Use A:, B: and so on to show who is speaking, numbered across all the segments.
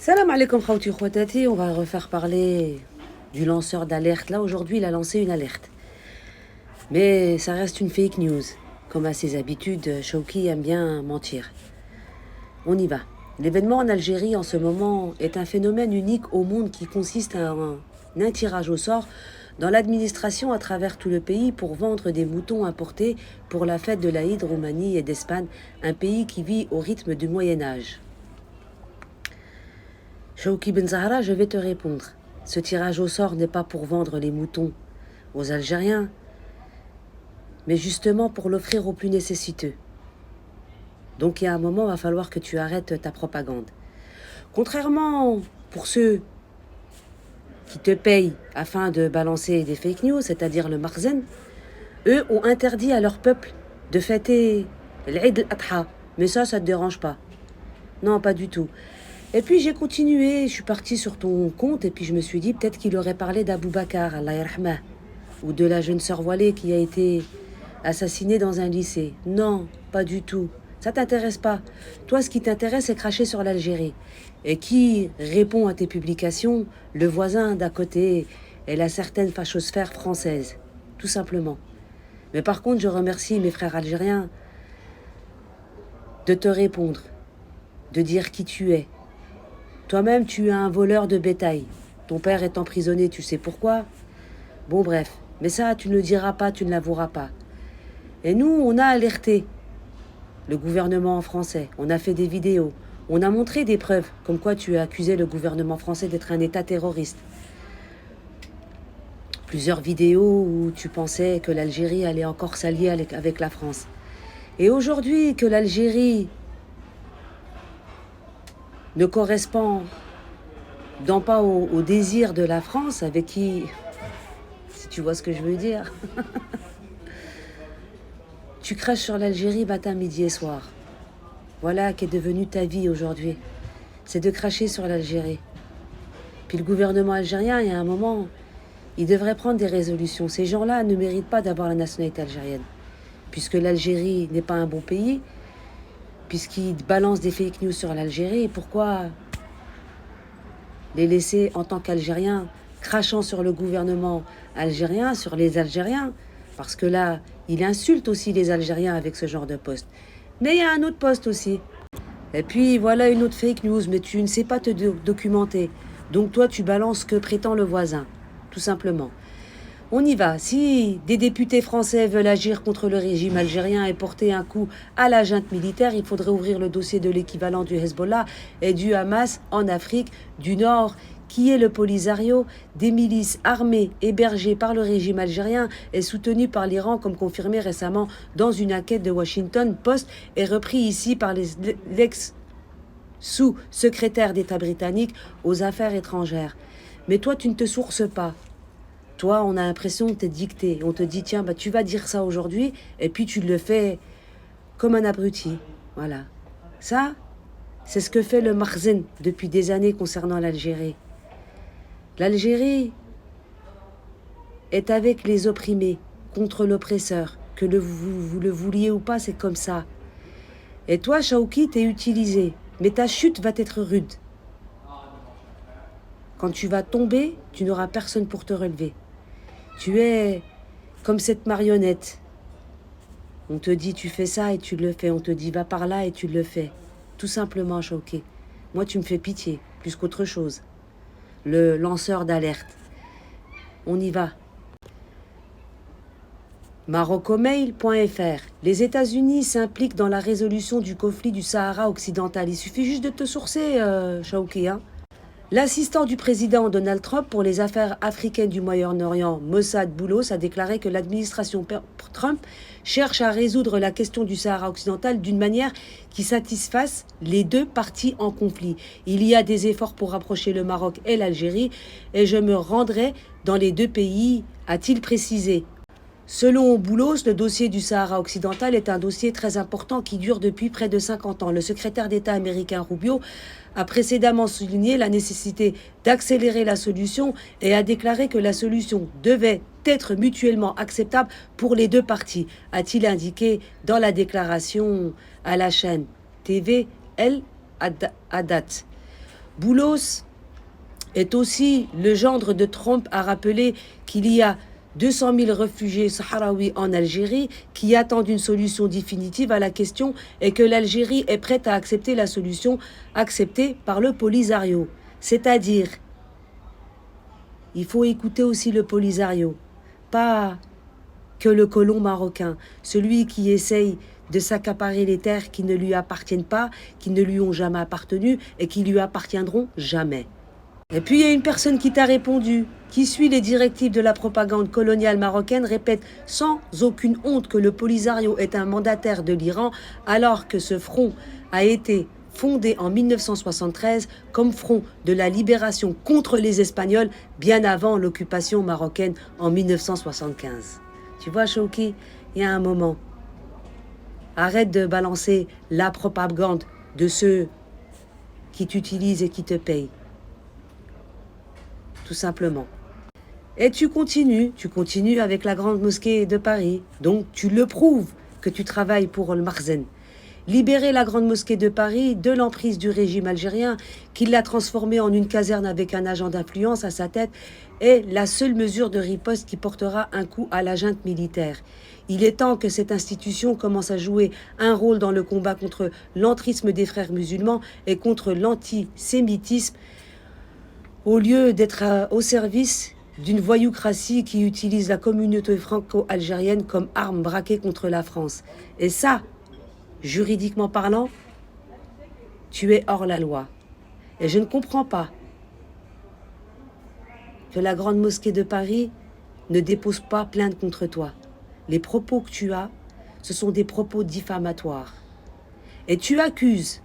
A: Salam alaikum khawti khwatati, on va refaire parler du lanceur d'alerte. Là, aujourd'hui, il a lancé une alerte. Mais ça reste une fake news. Comme à ses habitudes, Shawki aime bien mentir. On y va. L'événement en Algérie en ce moment est un phénomène unique au monde qui consiste à un tirage au sort dans l'administration à travers tout le pays pour vendre des moutons importés pour la fête de l'Aïd, Roumanie et d'Espagne, un pays qui vit au rythme du Moyen-Âge. Shawki Ben Zahra, je vais te répondre. Ce tirage au sort n'est pas pour vendre les moutons aux Algériens, mais justement pour l'offrir aux plus nécessiteux. Donc il y a un moment, il va falloir que tu arrêtes ta propagande. Contrairement pour ceux qui te payent afin de balancer des fake news, c'est-à-dire le Marzen, eux ont interdit à leur peuple de fêter l'Eid al-Adha. Mais ça ne te dérange pas. Non, pas du tout. Et puis j'ai continué, je suis partie sur ton compte et puis je me suis dit peut-être qu'il aurait parlé d'Abou Bakar, Allah yarhamah, ou de la jeune sœur voilée qui a été assassinée dans un lycée. Non, pas du tout. Ça t'intéresse pas. Toi, ce qui t'intéresse, c'est cracher sur l'Algérie. Et qui répond à tes publications? Le voisin d'à côté et la certaine fachosphère française. Tout simplement. Mais par contre, je remercie mes frères algériens de te répondre, de dire qui tu es. Toi-même, tu es un voleur de bétail. Ton père est emprisonné, tu sais pourquoi? Bon, bref. Mais ça, tu ne le diras pas, tu ne l'avoueras pas. Et nous, on a alerté le gouvernement français. On a fait des vidéos. On a montré des preuves, comme quoi tu as accusé le gouvernement français d'être un État terroriste. Plusieurs vidéos où tu pensais que l'Algérie allait encore s'allier avec la France. Et aujourd'hui, que l'Algérie ne correspond pas au désir de la France, avec qui, si tu vois ce que je veux dire, tu craches sur l'Algérie matin, midi et soir. Voilà qui est devenue ta vie aujourd'hui. C'est de cracher sur l'Algérie. Puis le gouvernement algérien, il y a un moment, il devrait prendre des résolutions. Ces gens-là ne méritent pas d'avoir la nationalité algérienne. Puisque l'Algérie n'est pas un bon pays, puisqu'ils balancent des fake news sur l'Algérie, pourquoi les laisser en tant qu'Algériens crachant sur le gouvernement algérien, sur les Algériens? Parce que là, il insulte aussi les Algériens avec ce genre de poste. Mais il y a un autre poste aussi. Et puis voilà une autre fake news, mais tu ne sais pas te documenter. Donc toi, tu balances ce que prétend le voisin, tout simplement. On y va. Si des députés français veulent agir contre le régime algérien et porter un coup à la junte militaire, il faudrait ouvrir le dossier de l'équivalent du Hezbollah et du Hamas en Afrique du Nord, qui est le Polisario, des milices armées hébergées par le régime algérien et soutenues par l'Iran, comme confirmé récemment dans une enquête de Washington Post et repris ici par l'ex-sous-secrétaire d'État britannique aux affaires étrangères. Mais toi, tu ne te sources pas. Toi, on a l'impression que tu es dicté. On te dit, tiens, tu vas dire ça aujourd'hui, et puis tu le fais comme un abruti. Voilà. Ça, c'est ce que fait le Marzen depuis des années concernant l'Algérie. L'Algérie est avec les opprimés, contre l'oppresseur. Que vous le vouliez ou pas, c'est comme ça. Et toi, Shawki, t'es utilisé. Mais ta chute va être rude. Quand tu vas tomber, tu n'auras personne pour te relever. Tu es comme cette marionnette. On te dit tu fais ça et tu le fais. On te dit va par là et tu le fais. Tout simplement, Shawki. Moi, tu me fais pitié, plus qu'autre chose. Le lanceur d'alerte. On y va. Marocomail.fr. Les États-Unis s'impliquent dans la résolution du conflit du Sahara occidental. Il suffit juste de te sourcer, Shawki, hein. L'assistant du président Donald Trump pour les affaires africaines du Moyen-Orient, Mossad Boulos, a déclaré que l'administration Trump cherche à résoudre la question du Sahara occidental d'une manière qui satisfasse les deux parties en conflit. Il y a des efforts pour rapprocher le Maroc et l'Algérie et je me rendrai dans les deux pays, a-t-il précisé. Selon Boulos, le dossier du Sahara occidental est un dossier très important qui dure depuis près de 50 ans. Le secrétaire d'État américain Rubio a précédemment souligné la nécessité d'accélérer la solution et a déclaré que la solution devait être mutuellement acceptable pour les deux parties, a-t-il indiqué dans la déclaration à la chaîne TV El Hadat. Boulos est aussi le gendre de Trump a rappelé qu'il y a 200 000 réfugiés sahraouis en Algérie qui attendent une solution définitive à la question et que l'Algérie est prête à accepter la solution acceptée par le Polisario. C'est-à-dire, il faut écouter aussi le Polisario, pas que le colon marocain, celui qui essaye de s'accaparer les terres qui ne lui appartiennent pas, qui ne lui ont jamais appartenu et qui lui appartiendront jamais. Et puis il y a une personne qui t'a répondu, qui suit les directives de la propagande coloniale marocaine, répète sans aucune honte que le Polisario est un mandataire de l'Iran, alors que ce front a été fondé en 1973 comme front de la libération contre les Espagnols, bien avant l'occupation marocaine en 1975. Tu vois, Chouki, il y a un moment. Arrête de balancer la propagande de ceux qui t'utilisent et qui te payent. Tout simplement. Et tu continues avec la grande mosquée de Paris. Donc tu le prouves que tu travailles pour le Marzen. Libérer la grande mosquée de Paris de l'emprise du régime algérien, qui l'a transformée en une caserne avec un agent d'influence à sa tête, est la seule mesure de riposte qui portera un coup à la junte militaire. Il est temps que cette institution commence à jouer un rôle dans le combat contre l'entrisme des frères musulmans et contre l'antisémitisme, au lieu d'être au service d'une voyoucratie qui utilise la communauté franco-algérienne comme arme braquée contre la France. Et ça, juridiquement parlant, tu es hors la loi. Et je ne comprends pas que la grande mosquée de Paris ne dépose pas plainte contre toi. Les propos que tu as, ce sont des propos diffamatoires. Et tu accuses,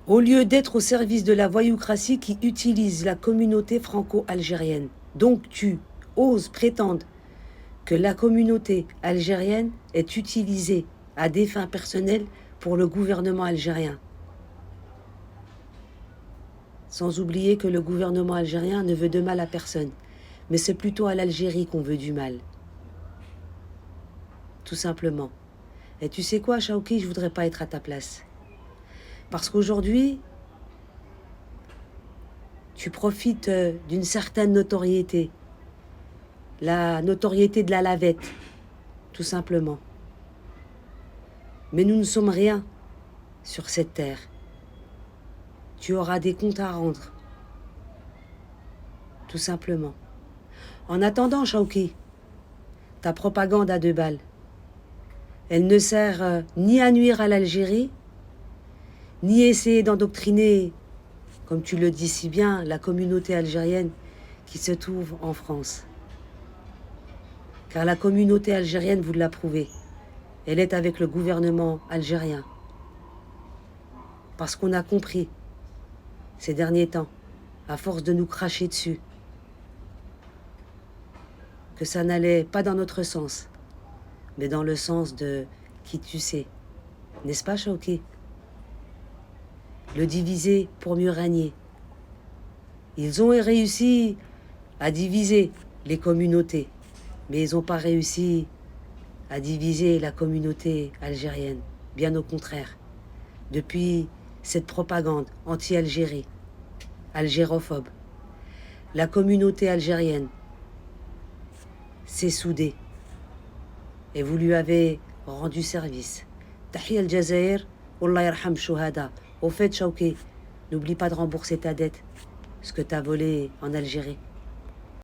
A: au lieu d'être au service de la voyoucratie qui utilise la communauté franco-algérienne. Donc tu oses prétendre que la communauté algérienne est utilisée à des fins personnelles pour le gouvernement algérien. Sans oublier que le gouvernement algérien ne veut de mal à personne, mais c'est plutôt à l'Algérie qu'on veut du mal. Tout simplement. Et tu sais quoi, Chouki, je voudrais pas être à ta place. Parce qu'aujourd'hui, tu profites d'une certaine notoriété. La notoriété de la lavette, tout simplement. Mais nous ne sommes rien sur cette terre. Tu auras des comptes à rendre. Tout simplement. En attendant, Chouki, ta propagande à 2 balles, elle ne sert ni à nuire à l'Algérie, ni essayer d'endoctriner, comme tu le dis si bien, la communauté algérienne qui se trouve en France. Car la communauté algérienne, vous l'a prouvé, elle est avec le gouvernement algérien. Parce qu'on a compris, ces derniers temps, à force de nous cracher dessus, que ça n'allait pas dans notre sens, mais dans le sens de qui tu sais. N'est-ce pas, Chouki? Le diviser pour mieux régner. Ils ont réussi à diviser les communautés, mais ils n'ont pas réussi à diviser la communauté algérienne. Bien au contraire. Depuis cette propagande anti-Algérie, algérophobe, la communauté algérienne s'est soudée et vous lui avez rendu service. Tahia al-Jazair, Wallah yarham shuhada. Au fait, Chouki, n'oublie pas de rembourser ta dette, ce que tu as volé en Algérie.